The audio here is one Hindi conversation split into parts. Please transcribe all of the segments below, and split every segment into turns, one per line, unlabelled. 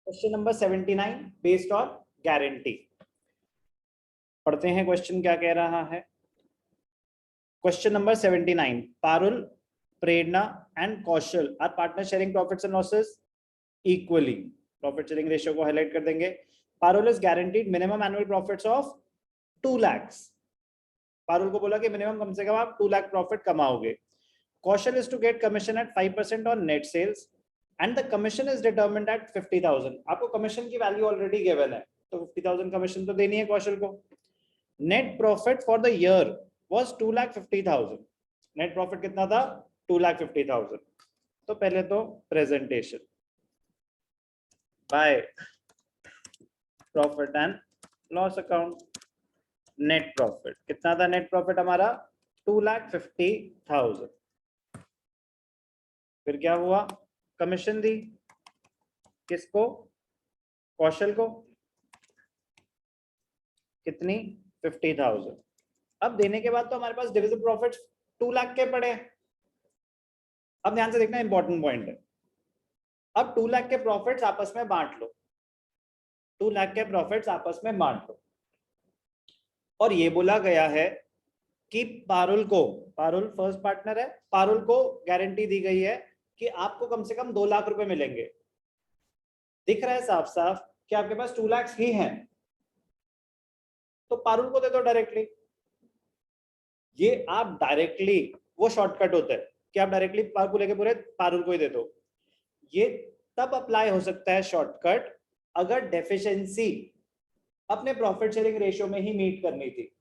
Question number 79 based on guarantee. पढ़ते हैं क्वेश्चन क्या कह रहा है। Question number 79, Parul, Prerna and Kaushal are partner sharing profits and losses equally. Profit sharing ratio को हाईलाइट कर देंगे। Parul is guaranteed minimum annual profits of 2 lakhs। Parul को बोला कि मिनिमम कम से कम आप 2 लाख प्रॉफिट कमाओगे। Kaushal is to get commission at 5% on net sales and the commission is determined at 50,000। आपको कमीशन की वैल्यू ऑलरेडी गिवन है, तो 50,000 कमीशन तो देनी है कौशल को। Net profit for the year was 2,50,000। Net profit कितना था? 2,50,000। तो पहले तो presentation by profit and loss account. Net profit कितना था? नेट प्रॉफिट हमारा 2,50,000। फिर क्या हुआ? कमीशन दी किसको? कौशल को। कितनी? 50,000। अब देने के बाद तो हमारे पास डिविजिबल प्रॉफिट्स 2 लाख के पड़े हैं। अब ध्यान से देखना, इंपॉर्टेंट पॉइंट है। अब 2 लाख के प्रॉफिट्स आपस में बांट लो। 2 लाख के प्रॉफिट्स आपस में बांट लो। और ये बोला गया है कि पारुल फर्स्ट पार्टनर है, पारुल को गारंटी दी गई है कि आपको कम से कम 2 लाख रुपए मिलेंगे। दिख रहा है साफ साफ कि आपके पास 2 लाख ही हैं, तो पारुल को दे दो डायरेक्टली। ये आप डायरेक्टली, वो शॉर्टकट होता है कि आप डायरेक्टली पूरे पारुल को ही दे दो। ये तब अप्लाई हो सकता है शॉर्टकट अगर डेफिशिएंसी अपने प्रॉफिट शेयरिंग रेशियो में ही मीट करनी थी।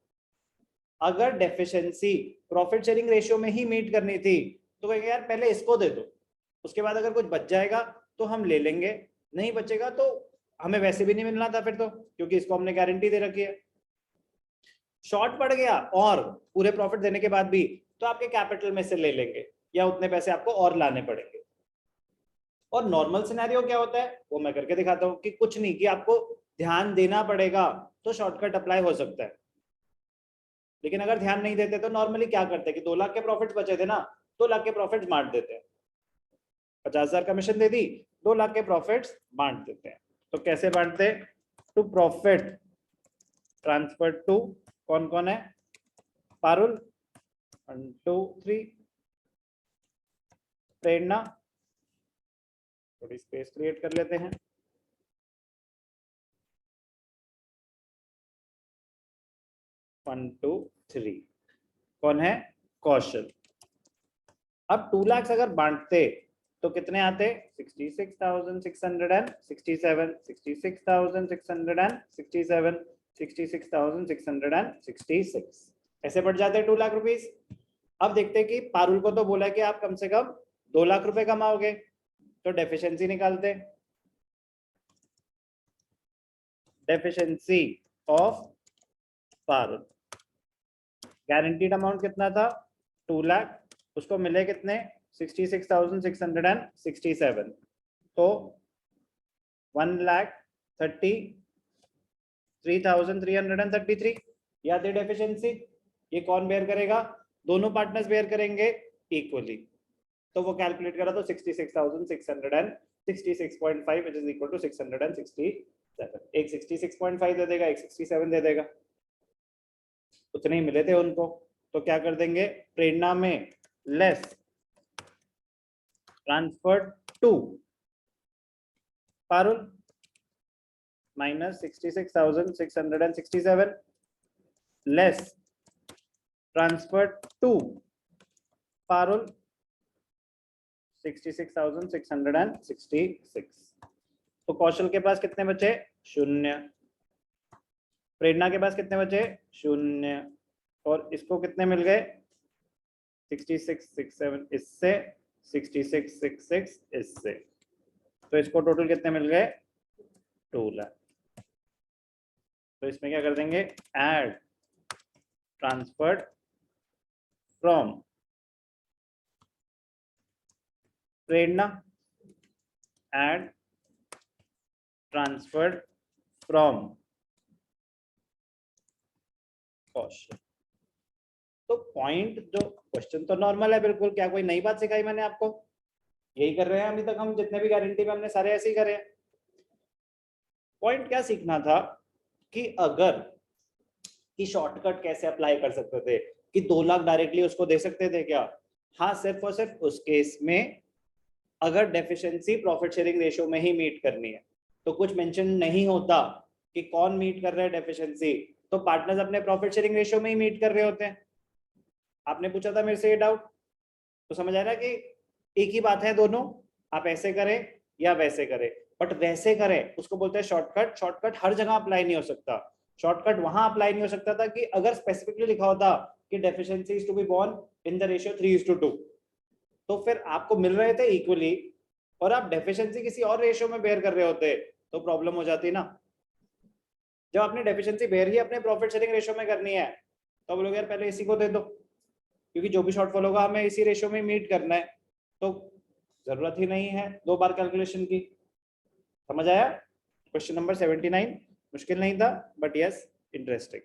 अगर डेफिशिएंसी प्रॉफिट शेयरिंग रेशियो में ही मीट करनी थी तो कहेंगे यार पहले इसको दे दो, उसके बाद अगर कुछ बच जाएगा तो हम ले लेंगे, नहीं बचेगा तो हमें वैसे भी नहीं मिलना था फिर तो, क्योंकि इसको हमने गारंटी दे रखी है। शॉर्ट पड़ गया और पूरे प्रॉफिट देने के बाद भी, तो आपके कैपिटल में से ले लेंगे या उतने पैसे आपको और लाने पड़ेंगे। और नॉर्मल सिनेरियो क्या होता है वो मैं करके दिखाता हूं कि कुछ नहीं, कि आपको ध्यान देना पड़ेगा तो शॉर्टकट अप्लाई हो सकता है। लेकिन अगर ध्यान नहीं देते तो नॉर्मली क्या करते हैं कि 2 लाख के प्रॉफिट्स बचे थे ना, 2 लाख के प्रॉफिट्स बांट देते हैं। 50,000 कमीशन दे दी, 2 लाख के प्रॉफिट्स बांट देते हैं। तो कैसे बांटते? टू प्रॉफिट ट्रांसफर टू कौन कौन है? पारुल 1 2 3, प्रेरणा, थोड़ी स्पेस क्रिएट कर लेते हैं, 1 2 3, कौन है? कौशल। अब 2 लाख अगर बांटते तो कितने आते? 66,667, 66,667, 66,666, ऐसे बढ़ जाते 2 लाख रुपीस। अब देखते कि पारुल को तो बोला कि आप कम से कम 2 लाख रुपए कमाओगे, तो डेफिशिएंसी निकालते। Deficiency of Parul, guaranteed amount कितना था? 2 लाख, उसको मिले कितने? 66,667, तो 1,33,333 या दे डेफिशिएंसी। ये कौन बेयर करेगा? दोनों पार्टनर्स बेयर करेंगे इक्वली। तो वो कैलकुलेट करा तो 66,666.5 विच इज इक्वल टू 667। एक 66.5 दे देगा, एक 67 दे देगा, उतने ही मिले थे उनको। तो क्या कर देंगे? प्रेरणा में less transfer to Parul minus 66,667 less transfer to Parul 66,666। तो कौशल के पास कितने बचे? 0। प्रेरणा के पास कितने बचे? 0। और इसको कितने मिल गए? 6667 इससे, 6666 इससे, तो इसको टोटल कितने मिल गए? 2 लाख। तो इसमें क्या कर देंगे? Add transferred from Prerna, add transferred from Kaushal. तो पॉइंट, जो क्वेश्चन तो नॉर्मल है बिल्कुल, क्या कोई नई बात सिखाई मैंने आपको? यही कर रहे हैं अभी तक हम, जितने भी गारंटी में हमने सारे ऐसे ही करे हैं। पॉइंट क्या सीखना था कि अगर कि शॉर्टकट कैसे अप्लाई कर सकते थे, कि 2 लाख डायरेक्टली उसको दे सकते थे क्या? हाँ, सिर्फ और सिर्फ उस केस में अगर डेफिशिएंसी प्रॉफिट शेयरिंग रेशियो में ही मीट करनी है। तो कुछ मेंशन नहीं होता कि कौन मीट कर रहा है डेफिशिएंसी, तो पार्टनर्स अपने प्रॉफिट शेयरिंग रेशियो में ही मीट कर रहे होते हैं। आपने पूछा था मेरे से ये डाउट, तो समझ आया ना कि एक ही बात है दोनों, आप ऐसे करें या वैसे करें, बट वैसे करें उसको बोलते हैं शॉर्टकट। शॉर्टकट हर जगह अप्लाई नहीं हो सकता। शॉर्टकट वहां अप्लाई नहीं हो सकता था कि अगर स्पेसिफिकली लिखा होता कि deficiency is to be borne in the ratio 3:2, तो फिर आपको मिल रहे थे इक्वली और आप डेफिशिएंसी किसी और रेशियो में बेयर कर रहे होते तो प्रॉब्लम हो जाती ना। जब आपने डेफिशिएंसी बेयर ही अपने प्रॉफिट शेयरिंग रेशियो में करनी है तो बोलोगे यार पहले इसी को दे दो, क्योंकि जो भी शॉर्टफॉल होगा हमें इसी रेशियो में मीट करना है, तो जरूरत ही नहीं है 2 बार कैलकुलेशन की। समझ आया? क्वेश्चन नंबर 79 मुश्किल नहीं था, बट यस इंटरेस्टिंग।